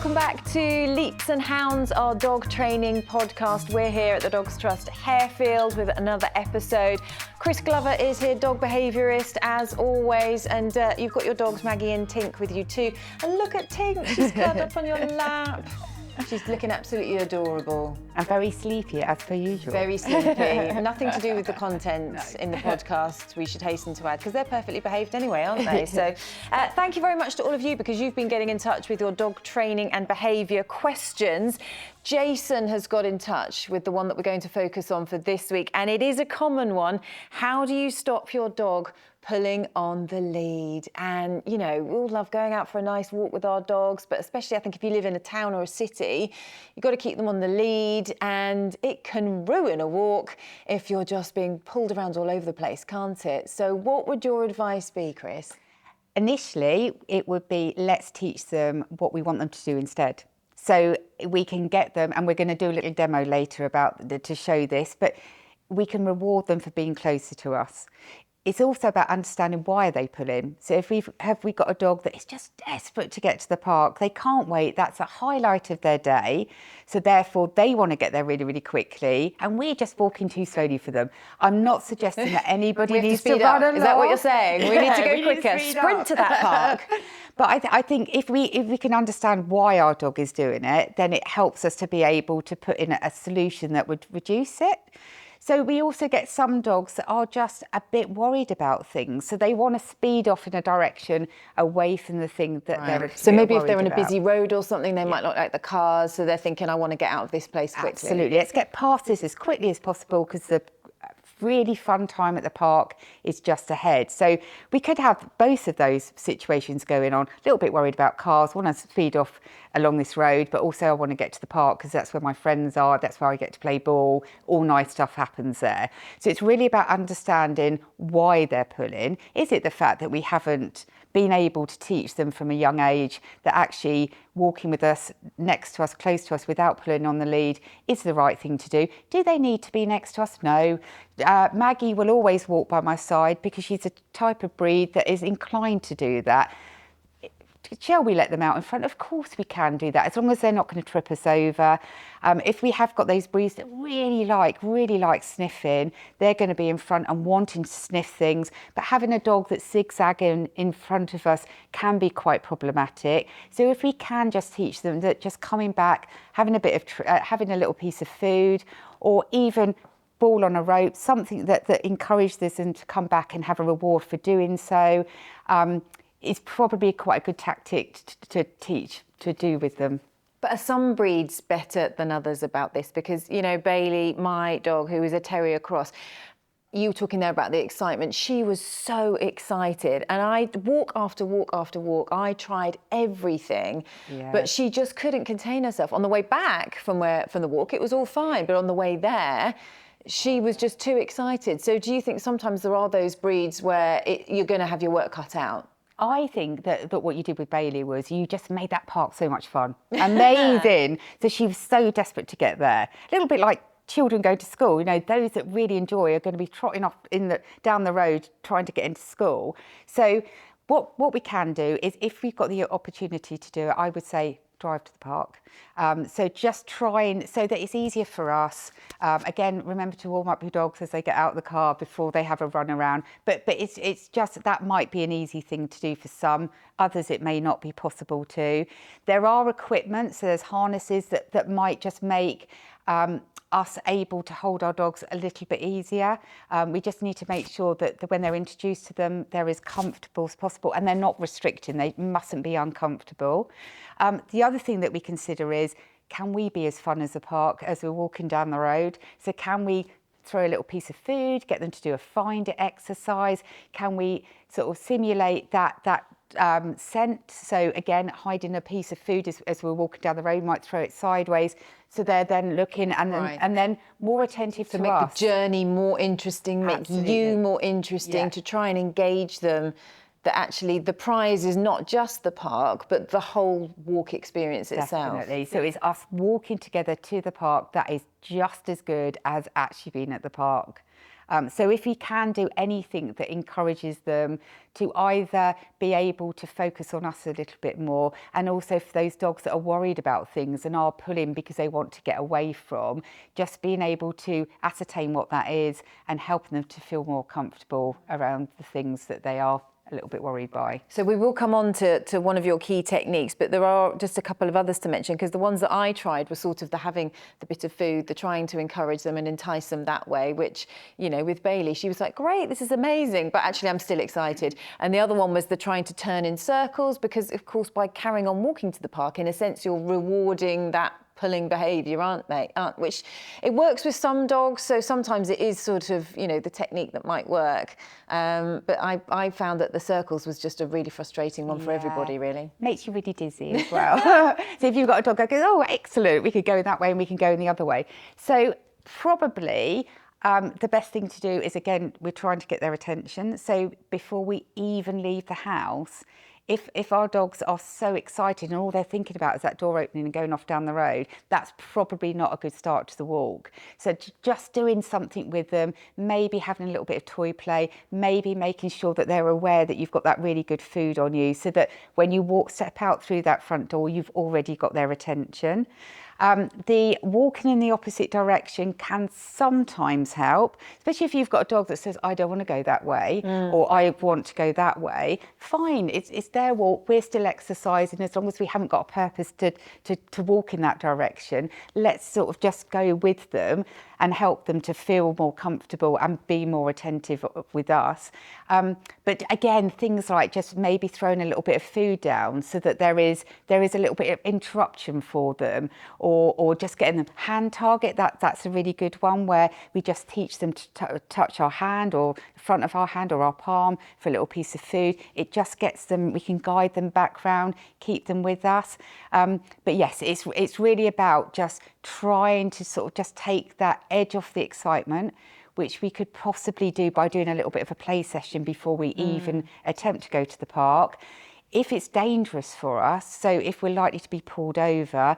Welcome back to Leaps and Hounds, our dog training podcast. We're here at the Dogs Trust Harefield with another episode. Kris Glover is here, dog behaviourist, as always, and you've got your dogs Maggie and Tink with you too. And look at Tink, she's curled up on your lap. She's looking absolutely adorable. And very sleepy, as per usual. Very sleepy. Nothing to do with the content in the podcast, we should hasten to add, because they're perfectly behaved anyway, aren't they? So thank you very much to all of you, because you've been getting in touch with your dog training and behaviour questions. Jason has got in touch with the one that we're going to focus on for this week, and it is a common one. How do you stop your dog pulling on the lead? And, you know, we all love going out for a nice walk with our dogs, but especially I think if you live in a town or a city, you've got to keep them on the lead, and it can ruin a walk if you're just being pulled around all over the place, can't it? So what would your advice be, Kris? Initially, it would be, let's teach them what we want them to do instead. So we can get them, and we're going to do a little demo later to show this, but we can reward them for being closer to us. It's also about understanding why they pull in. So if we've got a dog that is just desperate to get to the park, they can't wait, that's a highlight of their day, so therefore they want to get there really, really quickly, and we're just walking too slowly for them. I'm not suggesting that anybody needs to run along. Is that what you're saying? We need to go quicker, sprint to that park. But I think if we can understand why our dog is doing it, then it helps us to be able to put in a solution that would reduce it. So we also get some dogs that are just a bit worried about things. So they want to speed off in a direction away from the thing that they're So maybe if they're in a busy road or something, they might not like the cars. So they're thinking, I want to get out of this place quickly. Absolutely. Let's get past this as quickly as possible, because the really fun time at the park is just ahead. So we could have both of those situations going on. A little bit worried about cars, want to speed off along this road, but also I want to get to the park because that's where my friends are, that's where I get to play ball, all nice stuff happens there. So it's really about understanding why they're pulling. Is it the fact that we haven't been able to teach them from a young age that actually walking with us, next to us, close to us, without pulling on the lead is the right thing to do? Do they need to be next to us? No. Maggie will always walk by my side because she's a type of breed that is inclined to do that. Shall we let them out in front? Of course we can do that, as long as they're not going to trip us over. If we have got those breeds that really like sniffing, they're going to be in front and wanting to sniff things. But having a dog that's zigzagging in front of us can be quite problematic. So if we can just teach them that just coming back, having a bit of having a little piece of food, or even ball on a rope, something that encourages them to come back and have a reward for doing so, is probably quite a good tactic to teach, to do with them. But are some breeds better than others about this? Because, you know, Bailey, my dog, who is a terrier cross, you were talking there about the excitement. She was so excited. And I, walk after walk after walk, I tried everything, but she just couldn't contain herself. On the way back from the walk, it was all fine. But on the way there, she was just too excited. So do you think sometimes there are those breeds where you're going to have your work cut out? I think that what you did with Bailey was you just made that park so much fun. Amazing. So she was so desperate to get there. A little bit like children go to school. You know, those that really enjoy are going to be trotting off down the road trying to get into school. So what we can do is, if we've got the opportunity to do it, I would say drive to the park. So just trying so that it's easier for us. Again, remember to warm up your dogs as they get out of the car before they have a run around. But it's just, that might be an easy thing to do for some. Others it may not be possible to. There are equipment, so there's harnesses that might just make us able to hold our dogs a little bit easier. We just need to make sure that when they're introduced to them, they're as comfortable as possible, and they're not restricting. They mustn't be uncomfortable. The other thing that we consider is, can we be as fun as the park as we're walking down the road? So can we throw a little piece of food, get them to do a find it exercise? Can we sort of simulate that scent? So again, hiding a piece of food as we're walking down the road, might throw it sideways, so they're then looking and then more attentive to make us. The journey more interesting, make you more interesting, to try and engage them. That actually the prize is not just the park, but the whole walk experience itself. Definitely. So it's us walking together to the park that is just as good as actually being at the park. So if we can do anything that encourages them to either be able to focus on us a little bit more, and also for those dogs that are worried about things and are pulling because they want to get away from, just being able to ascertain what that is and helping them to feel more comfortable around the things that they are a little bit worried by. So we will come on to one of your key techniques, but there are just a couple of others to mention, because the ones that I tried were sort of the having the bit of food, the trying to encourage them and entice them that way, which, you know, with Bailey, she was like, great, this is amazing, but actually I'm still excited. And the other one was the trying to turn in circles, because of course by carrying on walking to the park, in a sense, you're rewarding that pulling behaviour, which it works with some dogs, so sometimes it is sort of, you know, the technique that might work, but I found that the circles was just a really frustrating one for everybody, really. Makes you really dizzy as well. So if you've got a dog that goes, oh excellent, we could go that way and we can go in the other way. So probably the best thing to do is, again, we're trying to get their attention. So before we even leave the house, if our dogs are so excited and all they're thinking about is that door opening and going off down the road, that's probably not a good start to the walk. So just doing something with them, maybe having a little bit of toy play, maybe making sure that they're aware that you've got that really good food on you, so that when you step out through that front door, you've already got their attention. The walking in the opposite direction can sometimes help, especially if you've got a dog that says, I don't want to go that way, or I want to go that way. Fine, it's their walk, we're still exercising. As long as we haven't got a purpose to walk in that direction, let's sort of just go with them and help them to feel more comfortable and be more attentive with us. But again, things like just maybe throwing a little bit of food down so that there is a little bit of interruption for them, or just getting them hand target. That's a really good one, where we just teach them to touch our hand or the front of our hand or our palm for a little piece of food. It just gets them, we can guide them back round, keep them with us. But yes, it's really about just trying to sort of just take that edge off the excitement, which we could possibly do by doing a little bit of a play session before we even attempt to go to the park. If it's dangerous for us, so if we're likely to be pulled over,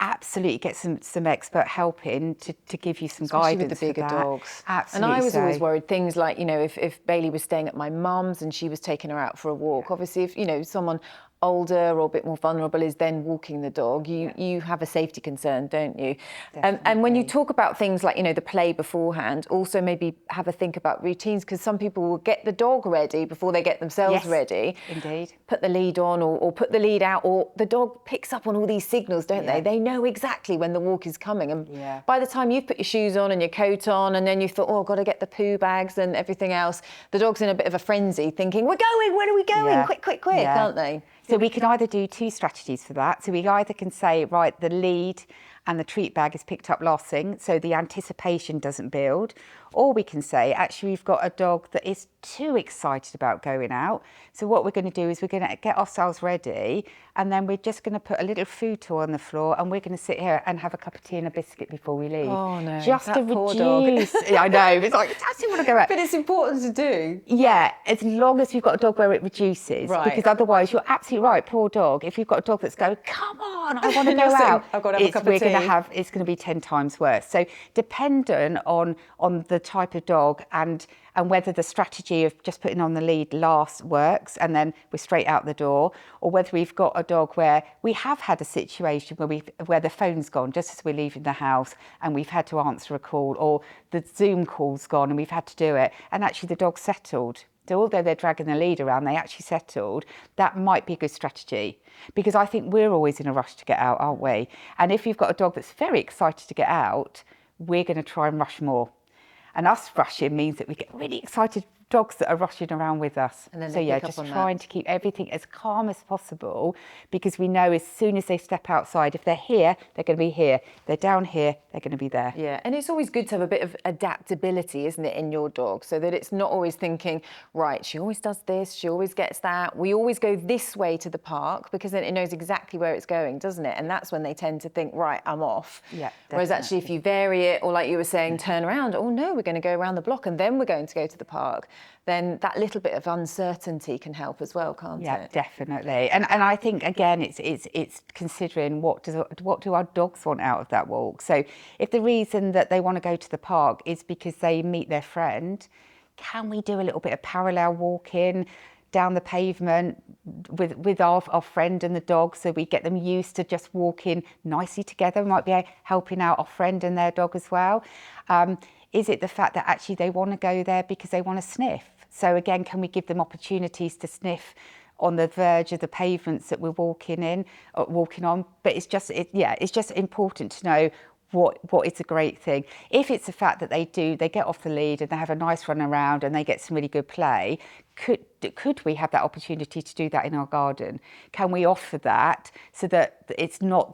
absolutely get some expert help in to give you some guidance with the bigger dogs. Absolutely. And I was always worried, things like, you know, if Bailey was staying at my mum's and she was taking her out for a walk, obviously if, you know, someone older or a bit more vulnerable is then walking the dog, you have a safety concern, don't you? And when you talk about things like, you know, the play beforehand, also maybe have a think about routines, because some people will get the dog ready before they get themselves ready. Indeed. Put the lead on or put the lead out, or the dog picks up on all these signals, don't they? They know exactly when the walk is coming. And by the time you've put your shoes on and your coat on, and then you thought, oh, I've got to get the poo bags and everything else, the dog's in a bit of a frenzy thinking, we're going, where are we going? Quick, aren't they? So we can either do two strategies for that. So we either can say, right, the lead and the treat bag is picked up last thing, so the anticipation doesn't build. Or we can say, actually, we've got a dog that is too excited about going out. So what we're going to do is we're going to get ourselves ready, and then we're just going to put a little food toy on the floor, and we're going to sit here and have a cup of tea and a biscuit before we leave. Oh, no. Just that to poor reduce. Dog. I know. It's like, I still want to go out. But it's important to do. Yeah, as long as you've got a dog where it reduces. Right. Because otherwise, you're absolutely right, poor dog. If you've got a dog that's going, come on, I want to go out. I've got to have a cup of tea. It's going to be 10 times worse. So dependent on the type of dog and whether the strategy of just putting on the lead last works and then we're straight out the door, or whether we've got a dog where we have had a situation where the phone's gone just as we're leaving the house and we've had to answer a call, or the Zoom call's gone and we've had to do it, and actually the dog's settled. So although they're dragging the lead around, they actually settled. That might be a good strategy, because I think we're always in a rush to get out, aren't we? And if you've got a dog that's very excited to get out, we're going to try and rush more. And us rushing means that we get really excited dogs that are rushing around with us. And then so yeah, just trying to keep everything as calm as possible, because we know as soon as they step outside, if they're here, they're going to be here. If they're down here, they're going to be there. Yeah, and it's always good to have a bit of adaptability, isn't it, in your dog, so that it's not always thinking, right, she always does this, she always gets that. We always go this way to the park, because then it knows exactly where it's going, doesn't it? And that's when they tend to think, right, I'm off. Yeah. Whereas actually, if you vary it, or like you were saying, turn around, oh no, we're going to go around the block and then we're going to go to the park. then that little bit of uncertainty can help as well, can't Yeah, it? definitely. And I think again, it's considering what do our dogs want out of that walk. So if the reason that they want to go to the park is because they meet their friend, can we do a little bit of parallel walking down the pavement with our friend and the dog, so we get them used to just walking nicely together? We might be helping out our friend and their dog as well. Is it the fact that actually they want to go there because they want to sniff? So again, can we give them opportunities to sniff on the verge of the pavements that we're walking on? But it's just important to know what is a great thing. If it's the fact that they get off the lead and they have a nice run around and they get some really good play, could we have that opportunity to do that in our garden? Can we offer that so that that's not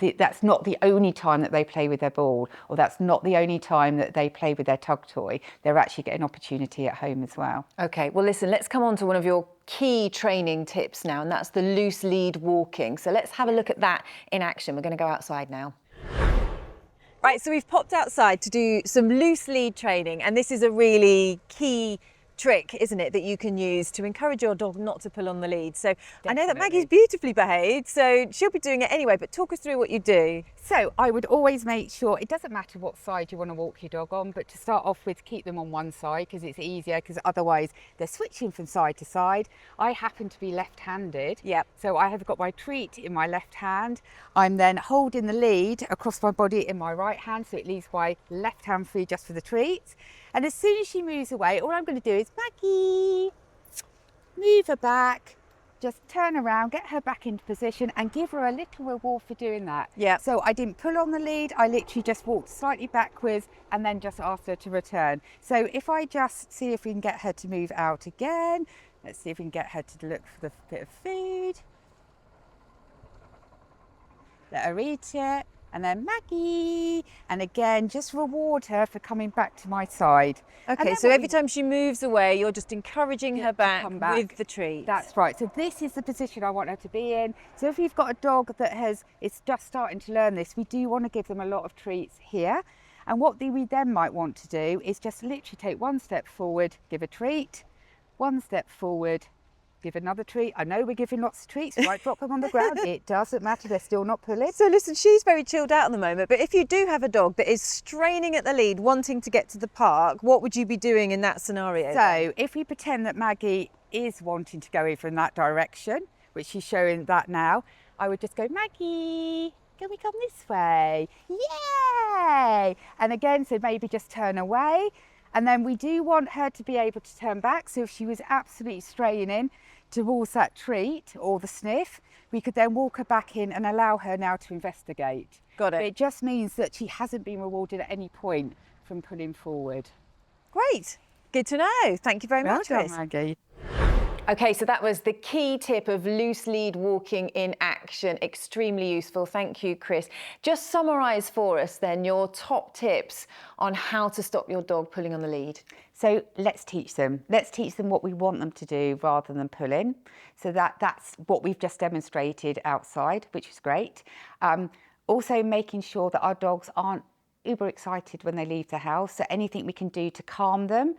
the only time that they play with their ball, or that's not the only time that they play with their tug toy? They're actually getting an opportunity at home as well. Okay, well listen, let's come on to one of your key training tips now, and that's the loose lead walking. So let's have a look at that in action. We're going to go outside now. Right, so we've popped outside to do some loose lead training, and this is a really key trick, isn't it, that you can use to encourage your dog not to pull on the lead. So definitely. I know that Maggie's beautifully behaved, so she'll be doing it anyway, but talk us through what you do. So I would always make sure, it doesn't matter what side you want to walk your dog on, but to start off with, keep them on one side because it's easier, because otherwise they're switching from side to side. I happen to be left-handed, so I have got my treat in my left hand. I'm then holding the lead across my body in my right hand, so it leaves my left hand free just for the treat. And as soon as she moves away, all I'm going to do is, Maggie, move her back, just turn around, get her back into position and give her a little reward for doing that. Yeah. So I didn't pull on the lead, I literally just walked slightly backwards and then just asked her to return. So if I just see if we can get her to move out again, let's see if we can get her to look for the bit of food. Let her eat it. And then Maggie, and again, just reward her for coming back to my side. Okay, so every time she moves away, you're just encouraging her back with the treat. That's right. So this is the position I want her to be in. So if you've got a dog that is just starting to learn this, we do want to give them a lot of treats here. And what we then might want to do is just literally take one step forward, give a treat, one step forward, give another treat. I know we're giving lots of treats, right? Drop them on the ground. It doesn't matter, they're still not pulling. So listen, she's very chilled out at the moment, but if you do have a dog that is straining at the lead, wanting to get to the park, what would you be doing in that scenario? So if we pretend that Maggie is wanting to go over in that direction, which she's showing that now, I would just go, Maggie, can we come this way? Yay! And again, so maybe just turn away. And then we do want her to be able to turn back. So if she was absolutely straining towards that treat or the sniff, we could then walk her back in and allow her now to investigate. Got it. But it just means that she hasn't been rewarded at any point from pulling forward. Great. Good to know. Thank you very much, Well Kris. done, Maggie. Okay, so that was the key tip of loose lead walking in action. Extremely useful. Thank you, Kris. Just summarise for us then your top tips on how to stop your dog pulling on the lead. So let's teach them. Let's teach them what we want them to do rather than pulling. So that's what we've just demonstrated outside, which is great. Also making sure that our dogs aren't uber excited when they leave the house, so anything we can do to calm them,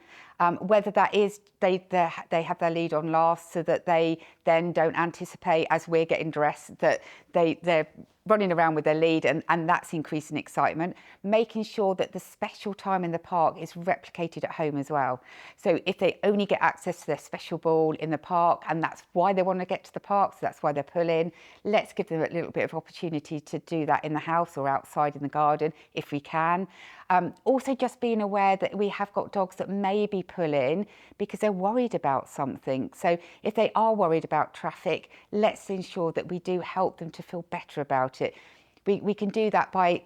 whether that is they have their lead on last so that they then don't anticipate as we're getting dressed that they're running around with their lead and that's increasing excitement, making sure that the special time in the park is replicated at home as well. So if they only get access to their special ball in the park and that's why they want to get to the park, so that's why they're pulling, let's give them a little bit of opportunity to do that in the house or outside in the garden if we can. Also just being aware that we have got dogs that may be pulling because they're worried about something. So if they are worried about traffic, let's ensure that we do help them to feel better about it. We can do that by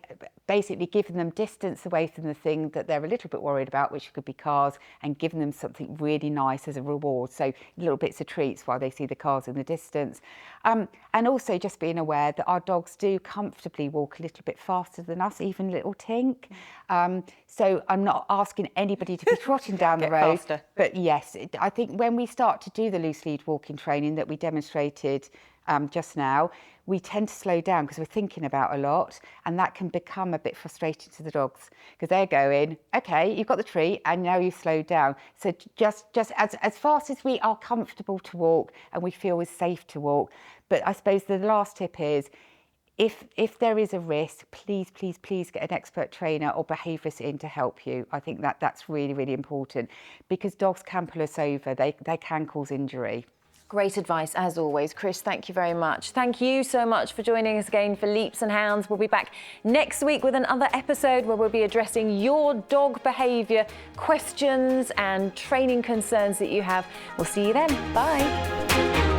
basically giving them distance away from the thing that they're a little bit worried about, which could be cars, and giving them something really nice as a reward. So little bits of treats while they see the cars in the distance. And also just being aware that our dogs do comfortably walk a little bit faster than us, even little Tink. So I'm not asking anybody to be trotting down the road. Faster. But yes, I think when we start to do the loose lead walking training that we demonstrated just now, we tend to slow down because we're thinking about a lot, and that can become a bit frustrating to the dogs because they're going, okay, you've got the treat and now you've slowed down. So just as fast as we are comfortable to walk and we feel is safe to walk. But I suppose the last tip is, if there is a risk, please get an expert trainer or behaviourist in to help you. I think that's really, really important because dogs can pull us over. They can cause injury. Great advice, as always. Kris, thank you very much. Thank you so much for joining us again for Leaps and Hounds. We'll be back next week with another episode where we'll be addressing your dog behaviour questions and training concerns that you have. We'll see you then. Bye.